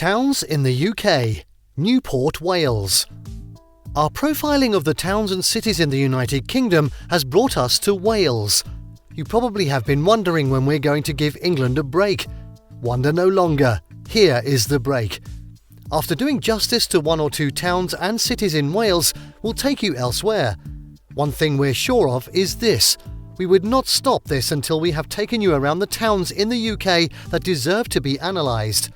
Towns in the UK, Newport Wales. Our profiling of the towns and cities in the United Kingdom has brought us to Wales. You probably have been wondering when we're going to give England a break. Wonder no longer. Here is the break. After doing justice to one or two towns and cities in Wales, we'll take you elsewhere. One thing we're sure of is this: we would not stop this until we have taken you around the towns in the UK that deserve to be analysed.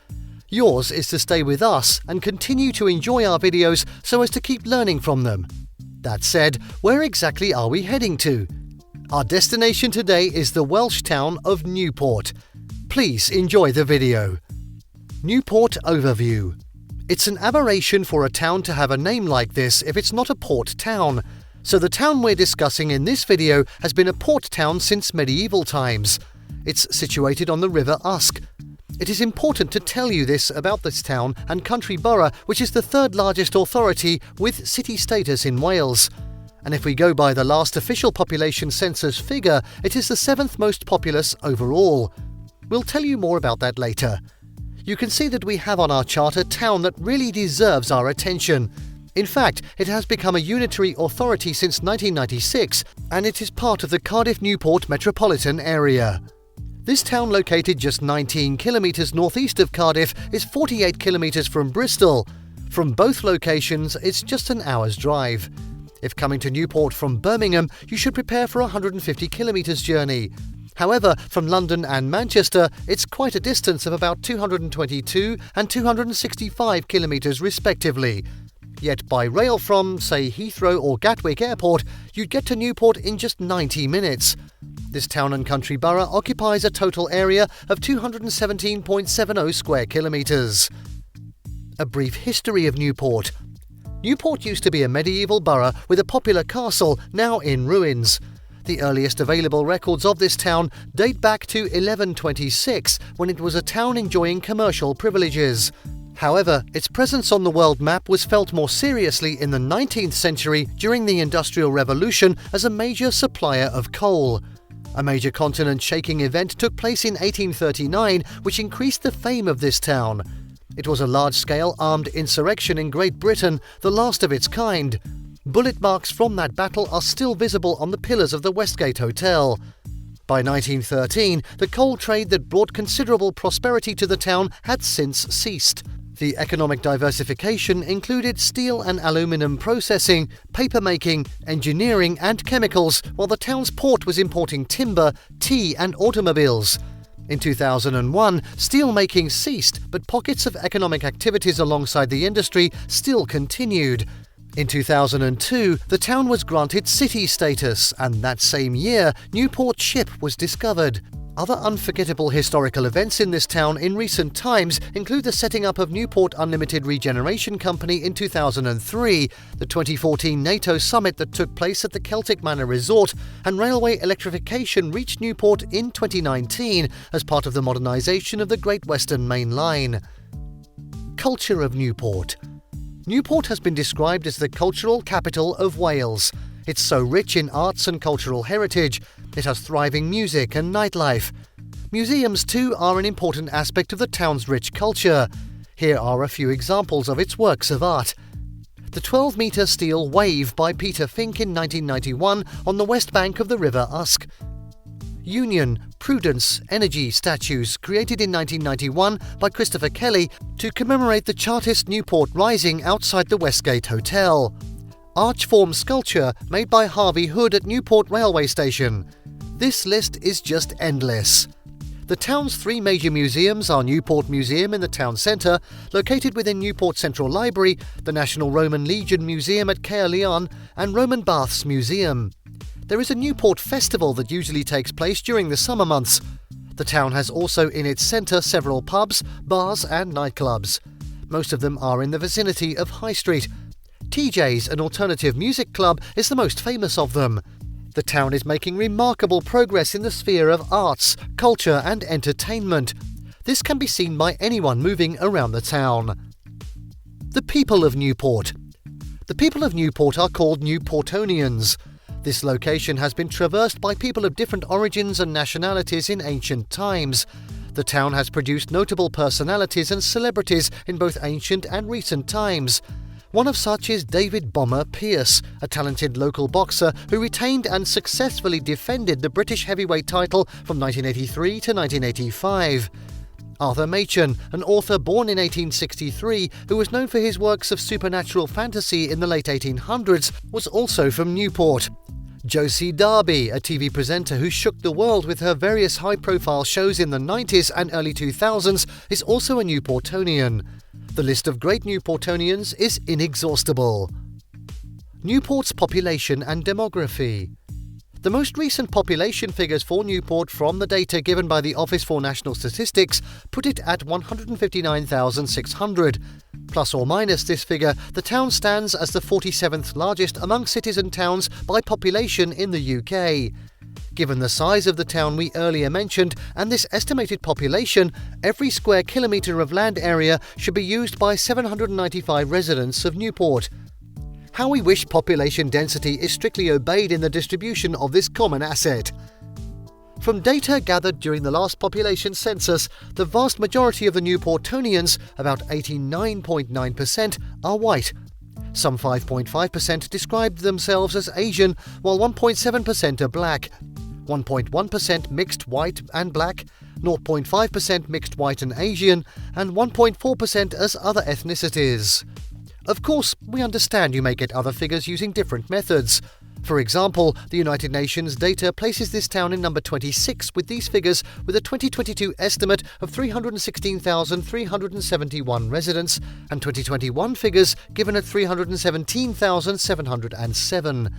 Yours is to stay with us and continue to enjoy our videos so as to keep learning from them. That said, where exactly are we heading to? Our destination today is the Welsh town of Newport. Please enjoy the video. Newport Overview. It's an aberration for a town to have a name like this if it's not a port town. So the town we're discussing in this video has been a port town since medieval times. It's situated on the River Usk. It is important to tell you this about this town and country borough, which is the third largest authority with city status in Wales. And if we go by the last official population census figure, it is the 7th most populous overall. We'll tell you more about that later. You can see that we have on our chart a town that really deserves our attention. In fact, it has become a unitary authority since 1996, and it is part of the Cardiff-Newport metropolitan area. This town, located just 19 kilometres northeast of Cardiff, is 48 kilometres from Bristol. From both locations, it's just an hour's drive. If coming to Newport from Birmingham, you should prepare for a 150 kilometres journey. However, from London and Manchester, it's quite a distance of about 222 and 265 kilometres respectively. Yet by rail from, say, Heathrow or Gatwick Airport, you'd get to Newport in just 90 minutes. This town and country borough occupies a total area of 217.70 square kilometres. A brief history of Newport. Newport used to be a medieval borough with a popular castle, now in ruins. The earliest available records of this town date back to 1126, when it was a town enjoying commercial privileges. However, its presence on the world map was felt more seriously in the 19th century during the Industrial Revolution as a major supplier of coal. A major continent-shaking event took place in 1839, which increased the fame of this town. It was a large-scale armed insurrection in Great Britain, the last of its kind. Bullet marks from that battle are still visible on the pillars of the Westgate Hotel. By 1913, the coal trade that brought considerable prosperity to the town had since ceased. The economic diversification included steel and aluminium processing, papermaking, engineering and chemicals, while the town's port was importing timber, tea and automobiles. In 2001, steelmaking ceased, but pockets of economic activities alongside the industry still continued. In 2002, the town was granted city status, and that same year, Newport Ship was discovered. Other unforgettable historical events in this town in recent times include the setting up of Newport Unlimited Regeneration Company in 2003, the 2014 NATO summit that took place at the Celtic Manor Resort, and railway electrification reached Newport in 2019 as part of the modernisation of the Great Western Main Line. Culture of Newport. Newport has been described as the cultural capital of Wales. It's so rich in arts and cultural heritage. It has thriving music and nightlife. Museums too are an important aspect of the town's rich culture. Here are a few examples of its works of art. The 12-metre steel Wave by Peter Fink in 1991 on the west bank of the River Usk. Union, Prudence, Energy statues created in 1991 by Christopher Kelly to commemorate the Chartist Newport Rising outside the Westgate Hotel. Arch-form sculpture made by Harvey Hood at Newport Railway Station. This list is just endless. The town's three major museums are Newport Museum in the town centre, located within Newport Central Library, the National Roman Legion Museum at Caerleon, and Roman Baths Museum. There is a Newport Festival that usually takes place during the summer months. The town has also in its centre several pubs, bars and nightclubs. Most of them are in the vicinity of High Street. TJ's, an alternative music club, is the most famous of them. The town is making remarkable progress in the sphere of arts, culture and entertainment. This can be seen by anyone moving around the town. The people of Newport. The people of Newport are called Newportonians. This location has been traversed by people of different origins and nationalities in ancient times. The town has produced notable personalities and celebrities in both ancient and recent times. One of such is David "Bomber" Pearce, a talented local boxer who retained and successfully defended the British heavyweight title from 1983 to 1985. Arthur Machen, an author born in 1863 who was known for his works of supernatural fantasy in the late 1800s, was also from Newport. Josie Darby, a TV presenter who shook the world with her various high-profile shows in the 90s and early 2000s, is also a Newportonian. The list of great Newportonians is inexhaustible. Newport's population and demography. The most recent population figures for Newport from the data given by the Office for National Statistics put it at 159,600. Plus or minus this figure, the town stands as the 47th largest among cities and towns by population in the UK. Given the size of the town we earlier mentioned and this estimated population, every square kilometre of land area should be used by 795 residents of Newport. How we wish population density is strictly obeyed in the distribution of this common asset. From data gathered during the last population census, the vast majority of the Newportonians, about 89.9%, are white. Some 5.5% described themselves as Asian, while 1.7% are black. 1.1% mixed white and black, 0.5% mixed white and Asian, and 1.4% as other ethnicities. Of course, we understand you may get other figures using different methods. For example, the United Nations data places this town in number 26 with these figures, with a 2022 estimate of 316,371 residents and 2021 figures given at 317,707.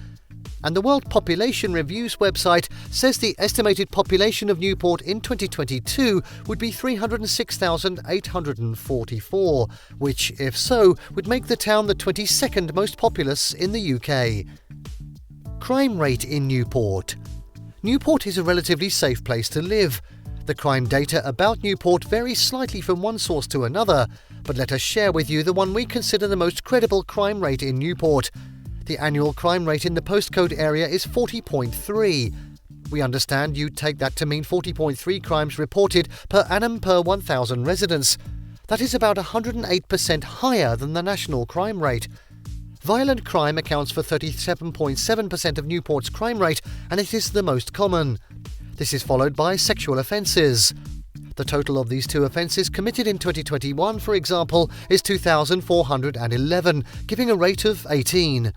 And the World Population Review's website says the estimated population of Newport in 2022 would be 306,844, which, if so, would make the town the 22nd most populous in the UK. Crime rate in Newport. Newport is a relatively safe place to live. The crime data about Newport varies slightly from one source to another, but let us share with you the one we consider the most credible crime rate in Newport. The annual crime rate in the postcode area is 40.3. We understand you'd take that to mean 40.3 crimes reported per annum per 1,000 residents. That is about 108% higher than the national crime rate. Violent crime accounts for 37.7% of Newport's crime rate, and it is the most common. This is followed by sexual offences. The total of these two offences committed in 2021, for example, is 2,411, giving a rate of 18.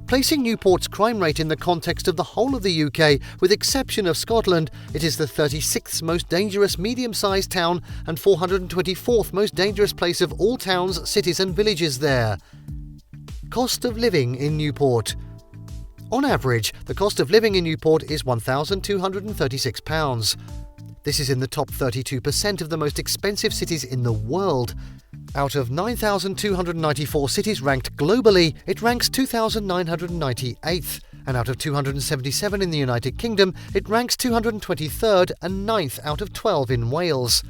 Placing Newport's crime rate in the context of the whole of the UK, with exception of Scotland, it is the 36th most dangerous medium-sized town and 424th most dangerous place of all towns, cities and villages there. Cost of living in Newport. On average, the cost of living in Newport is £1,236. This is in the top 32% of the most expensive cities in the world. Out of 9,294 cities ranked globally, it ranks 2,998th, and out of 277 in the United Kingdom, it ranks 223rd and 9th out of 12 in Wales.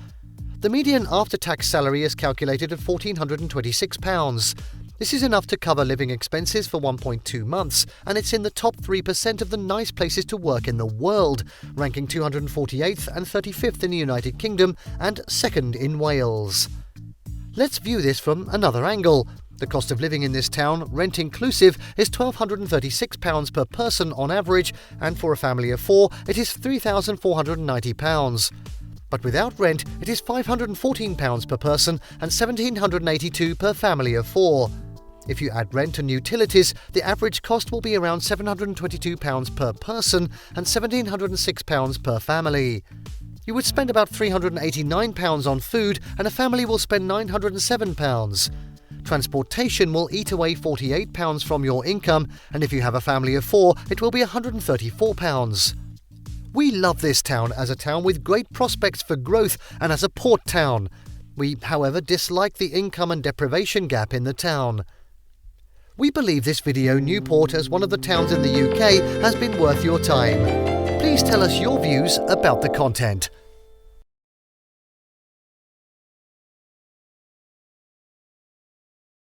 The median after-tax salary is calculated at £1,426. This is enough to cover living expenses for 1.2 months, and it's in the top 3% of the nice places to work in the world, ranking 248th and 35th in the United Kingdom and 2nd in Wales. Let's view this from another angle. The cost of living in this town, rent inclusive, is £1,236 per person on average, and for a family of four, it is £3,490. But without rent, it is £514 per person and £1,782 per family of four. If you add rent and utilities, the average cost will be around £722 per person and £1,706 per family. You would spend about £389 on food, and a family will spend £907. Transportation will eat away £48 from your income, and if you have a family of four, it will be £134. We love this town as a town with great prospects for growth and as a port town. We, however, dislike the income and deprivation gap in the town. We believe this video Newport as one of the towns in the UK has been worth your time. Please tell us your views about the content.